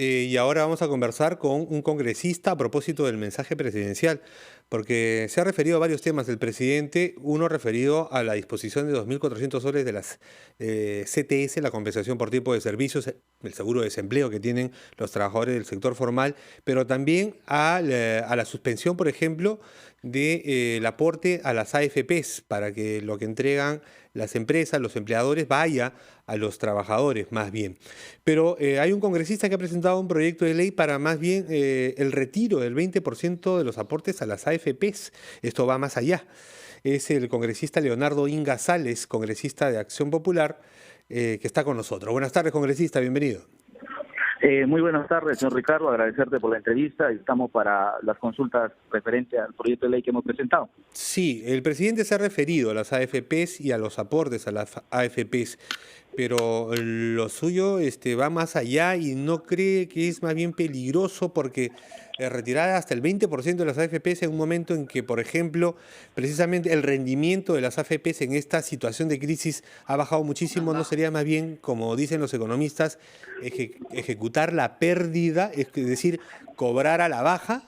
y ahora vamos a conversar con un congresista a propósito del mensaje presidencial, porque se ha referido a varios temas del presidente, uno referido a la disposición de 2.400 soles de las CTS, la compensación por tipo de servicios, el seguro de desempleo que tienen los trabajadores del sector formal, pero también a la suspensión, por ejemplo, del aporte a las AFPs para que lo que entregan las empresas, los empleadores, vaya a los trabajadores más bien. Pero hay un congresista que ha presentado un proyecto de ley para más bien el retiro del 20% de los aportes a las AFPs. Esto va más allá. Es el congresista Leonardo Inga Sales, congresista de Acción Popular, que está con nosotros. Buenas tardes, congresista, bienvenido. Muy buenas tardes, señor Ricardo, agradecerte por la entrevista. Estamos para las consultas referentes al proyecto de ley que hemos presentado. Sí, el presidente se ha referido a las AFPs y a los aportes a las AFPs, pero lo suyo va más allá y no cree que es más bien peligroso porque retirar hasta el 20% de las AFPs en un momento en que, por ejemplo, precisamente el rendimiento de las AFPs en esta situación de crisis ha bajado muchísimo, ¿no sería más bien, como dicen los economistas, ejecutar la pérdida, es decir, cobrar a la baja?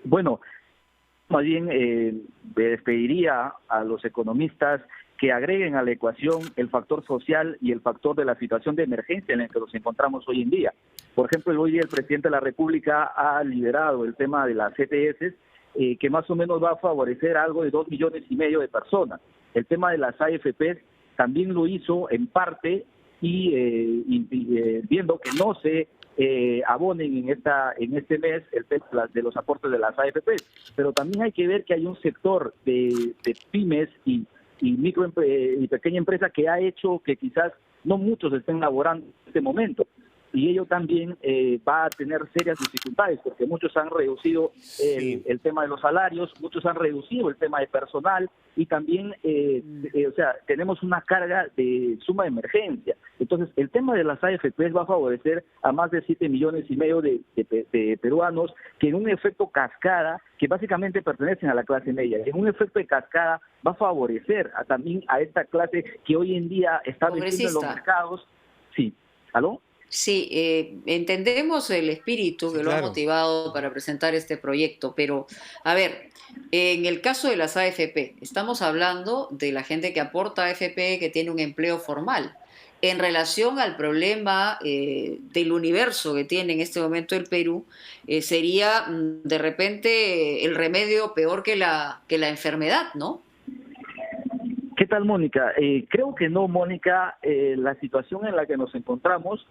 Bueno, más bien les pediría a los economistas que agreguen a la ecuación el factor social y el factor de la situación de emergencia en la que nos encontramos hoy en día. Por ejemplo, hoy día el presidente de la República ha liderado el tema de las CTS, que más o menos va a favorecer algo de 2,5 millones de personas. El tema de las AFPs también lo hizo en parte viendo que no se abonen en este mes el tema de los aportes de las AFPs. Pero también hay que ver que hay un sector de pymes y micro y pequeña empresa que ha hecho que quizás no muchos estén laborando en este momento. Y ello también va a tener serias dificultades, porque muchos han reducido el tema de los salarios, muchos han reducido el tema de personal, y también, tenemos una carga de suma de emergencia. Entonces, el tema de las AFPs va a favorecer a más de 7,5 millones de peruanos, que en un efecto cascada, que básicamente pertenecen a la clase media, que en un efecto de cascada va a favorecer también a esta clase que hoy en día está vendiendo en los mercados. Sí, ¿aló? Sí, entendemos el espíritu que lo ha motivado para presentar este proyecto, pero a ver, en el caso de las AFP, estamos hablando de la gente que aporta AFP, que tiene un empleo formal. En relación al problema del universo que tiene en este momento el Perú, sería de repente el remedio peor que la enfermedad, ¿no? ¿Qué tal, Mónica? Creo que no, Mónica. La situación en la que nos encontramos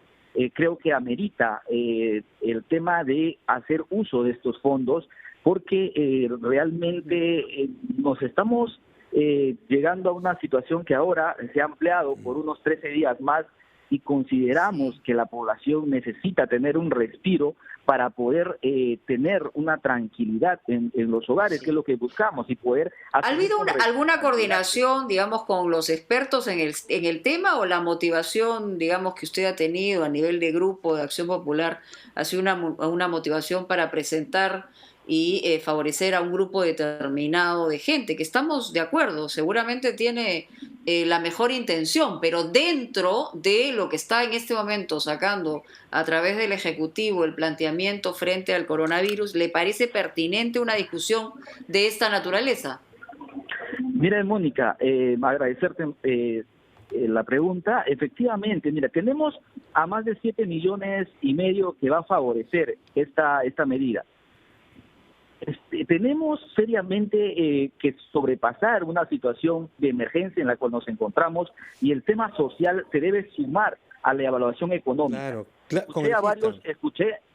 creo que amerita el tema de hacer uso de estos fondos, porque realmente nos estamos llegando a una situación que ahora se ha ampliado por unos 13 días más, y consideramos que la población necesita tener un respiro para poder tener una tranquilidad en los hogares, que es lo que buscamos, y poder... ¿Ha habido alguna coordinación, digamos, con los expertos en el tema, o la motivación, digamos, que usted ha tenido a nivel de grupo de Acción Popular ha sido una motivación para presentar y favorecer a un grupo determinado de gente? Que estamos de acuerdo, seguramente tiene la mejor intención, pero dentro de lo que está en este momento sacando a través del Ejecutivo el planteamiento frente al coronavirus, ¿le parece pertinente una discusión de esta naturaleza? Mira, Mónica, agradecerte la pregunta. Efectivamente, mira, tenemos a más de 7,5 millones que va a favorecer esta medida. Tenemos seriamente que sobrepasar una situación de emergencia en la cual nos encontramos, y el tema social se debe sumar a la evaluación económica.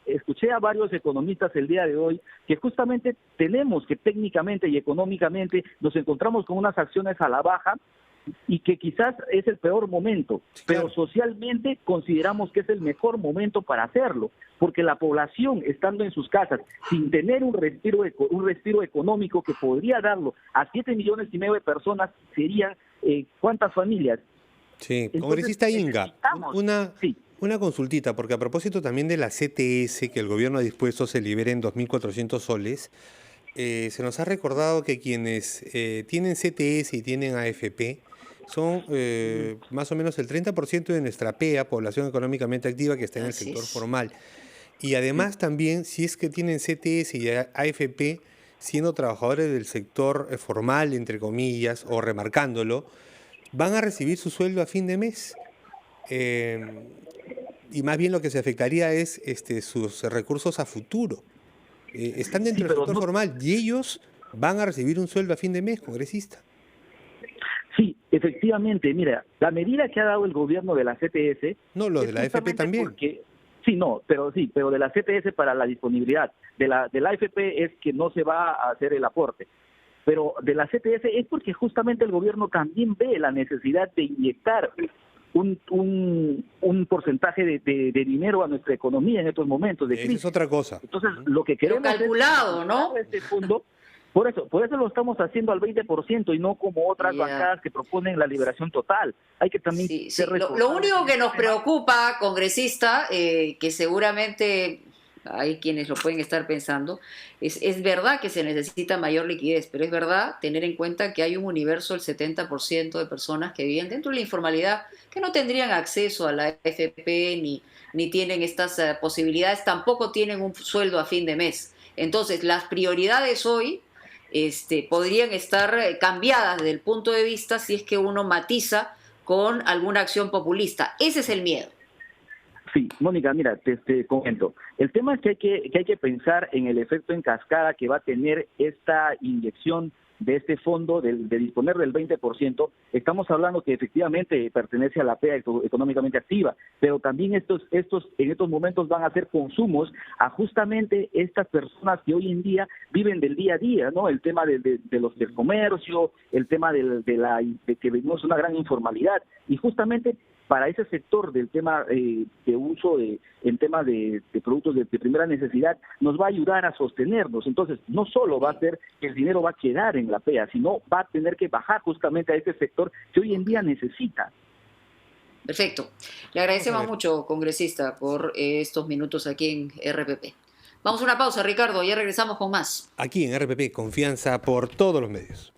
Escuché a varios economistas el día de hoy que justamente tenemos que técnicamente y económicamente nos encontramos con unas acciones a la baja, y que quizás es el peor momento, pero socialmente consideramos que es el mejor momento para hacerlo, porque la población, estando en sus casas, sin tener un respiro económico que podría darlo a 7,5 millones de personas, serían ¿cuántas familias? Sí, Entonces, congresista Inga, una consultita, porque a propósito también de la CTS que el gobierno ha dispuesto se liberen 2.400 soles, se nos ha recordado que quienes tienen CTS y tienen AFP son más o menos el 30% de nuestra PEA, población económicamente activa, que está en el Así sector es. formal. Y además también, si es que tienen CTS y AFP, siendo trabajadores del sector formal, entre comillas, o remarcándolo, van a recibir su sueldo a fin de mes. Eh, y más bien lo que se afectaría es sus recursos a futuro. Están Sí, dentro del pero sector no, formal y ellos van a recibir un sueldo a fin de mes, congresista. sí, efectivamente, mira, la medida que ha dado el gobierno de la CTS No, los es de la AFP justamente también. porque, sí, pero de la CTS para la disponibilidad, de la AFP es que no se va a hacer el aporte, pero de la CTS es porque justamente el gobierno también ve la necesidad de inyectar un porcentaje de dinero a nuestra economía en estos momentos de Esa es crisis. otra cosa. Entonces, Ujú. lo que Pero queremos es calculado, ajustar ¿no? este fondo. Por eso lo estamos haciendo al 20% y no como otras Ya. bancadas que proponen la liberación total. Hay que también Sí, ser sí. Lo responsables único en que este nos tema. preocupa, congresista, que seguramente hay quienes lo pueden estar pensando, es verdad que se necesita mayor liquidez, pero es verdad tener en cuenta que hay un universo del 70% de personas que viven dentro de la informalidad, que no tendrían acceso a la AFP ni tienen estas posibilidades, tampoco tienen un sueldo a fin de mes. Entonces, las prioridades hoy podrían estar cambiadas desde el punto de vista si es que uno matiza con alguna acción populista. Ese es el miedo. Sí, Mónica, mira, te comento. El tema es que hay que pensar en el efecto en cascada que va a tener esta inyección de este fondo, de disponer del 20%. Estamos hablando que efectivamente pertenece a la PEA económicamente activa, pero también en estos momentos van a ser consumos a justamente estas personas que hoy en día viven del día a día, ¿no? El tema del comercio, el tema de que vivimos una gran informalidad, y justamente para ese sector del tema de uso en temas de productos de primera necesidad, nos va a ayudar a sostenernos. Entonces, no solo va a ser que el dinero va a quedar en la PEA, sino va a tener que bajar justamente a este sector que hoy en día necesita. Perfecto. Le Vamos a agradecemos ver. mucho, congresista, por estos minutos aquí en RPP. Vamos a una pausa, Ricardo, ya regresamos con más. Aquí en RPP, confianza por todos los medios.